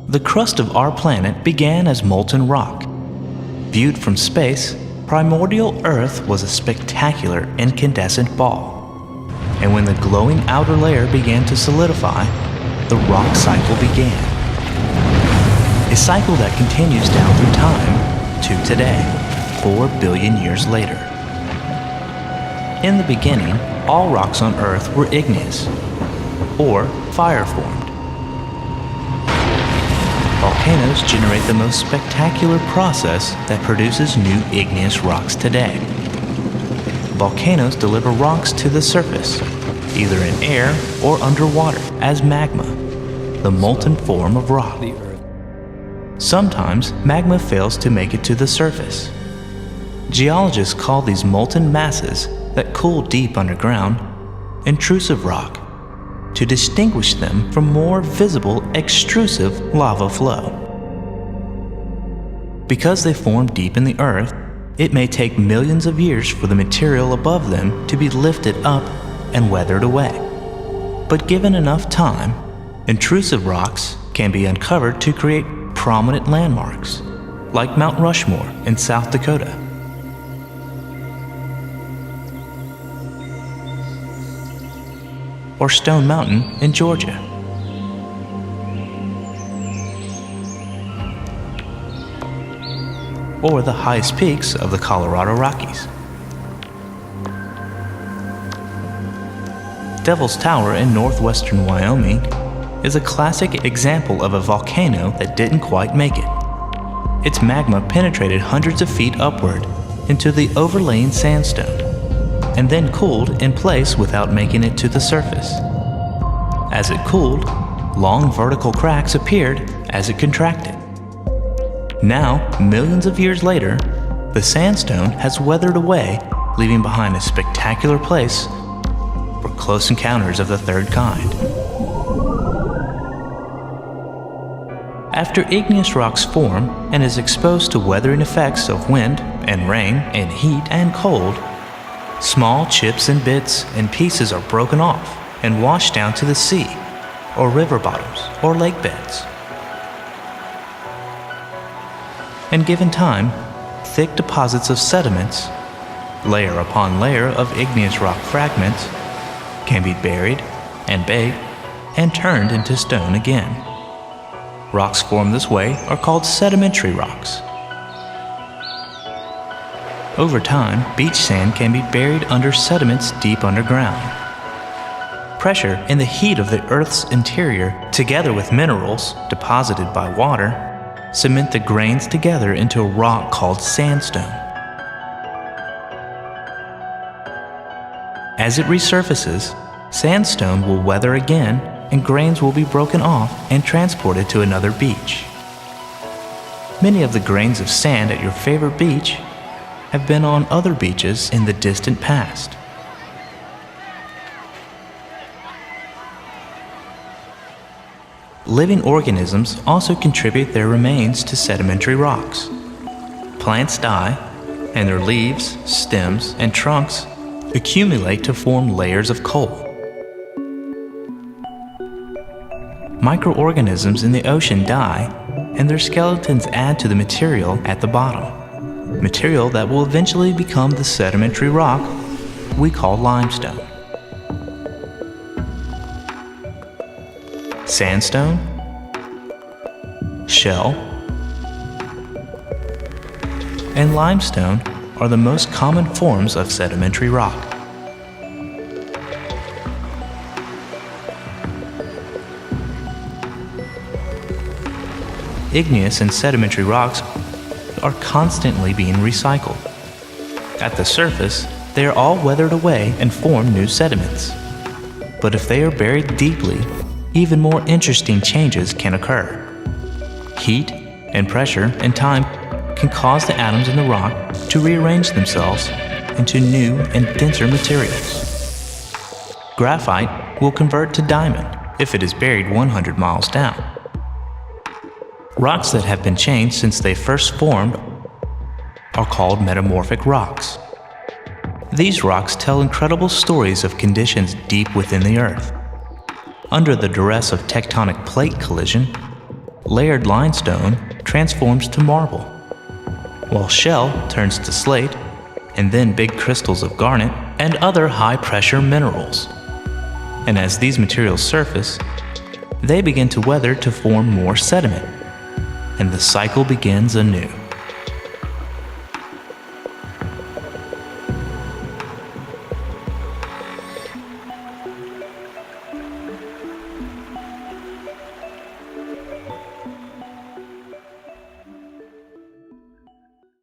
The crust of our planet began as molten rock. Viewed from space, primordial Earth was a spectacular incandescent ball. And when the glowing outer layer began to solidify, the rock cycle began. A cycle that continues down through time to today, 4 billion years later. In the beginning, all rocks on Earth were igneous, or fire-formed. Volcanoes generate the most spectacular process that produces new igneous rocks today. Volcanoes deliver rocks to the surface, either in air or underwater, as magma, the molten form of rock. Sometimes magma fails to make it to the surface. Geologists call these molten masses that cool deep underground intrusive rock, to distinguish them from more visible extrusive lava flow. Because they form deep in the earth, it may take millions of years for the material above them to be lifted up and weathered away. But given enough time, intrusive rocks can be uncovered to create prominent landmarks, like Mount Rushmore in South Dakota. Or Stone Mountain in Georgia. Or the highest peaks of the Colorado Rockies. Devil's Tower in northwestern Wyoming is a classic example of a volcano that didn't quite make it. Its magma penetrated hundreds of feet upward into the overlaying sandstone, and then cooled in place without making it to the surface. As it cooled, long vertical cracks appeared as it contracted. Now, millions of years later, the sandstone has weathered away, leaving behind a spectacular place for close encounters of the third kind. After igneous rocks form and is exposed to weathering effects of wind and rain and heat and cold, small chips and bits and pieces are broken off and washed down to the sea, or river bottoms, or lake beds. And given time, thick deposits of sediments, layer upon layer of igneous rock fragments, can be buried and baked and turned into stone again. Rocks formed this way are called sedimentary rocks. Over time, beach sand can be buried under sediments deep underground. Pressure and the heat of the Earth's interior, together with minerals deposited by water, cement the grains together into a rock called sandstone. As it resurfaces, sandstone will weather again and grains will be broken off and transported to another beach. Many of the grains of sand at your favorite beach have been on other beaches in the distant past. Living organisms also contribute their remains to sedimentary rocks. Plants die, and their leaves, stems, and trunks accumulate to form layers of coal. Microorganisms in the ocean die, and their skeletons add to the material at the bottom, material that will eventually become the sedimentary rock we call limestone. Sandstone, shell, and limestone are the most common forms of sedimentary rock. Igneous and sedimentary rocks are constantly being recycled. At the surface, they are all weathered away and form new sediments. But if they are buried deeply, even more interesting changes can occur. Heat and pressure and time can cause the atoms in the rock to rearrange themselves into new and denser materials. Graphite will convert to diamond if it is buried 100 miles down. Rocks that have been changed since they first formed are called metamorphic rocks. These rocks tell incredible stories of conditions deep within the earth. Under the duress of tectonic plate collision, layered limestone transforms to marble, while shell turns to slate, and then big crystals of garnet and other high-pressure minerals. And as these materials surface, they begin to weather to form more sediment, and the cycle begins anew.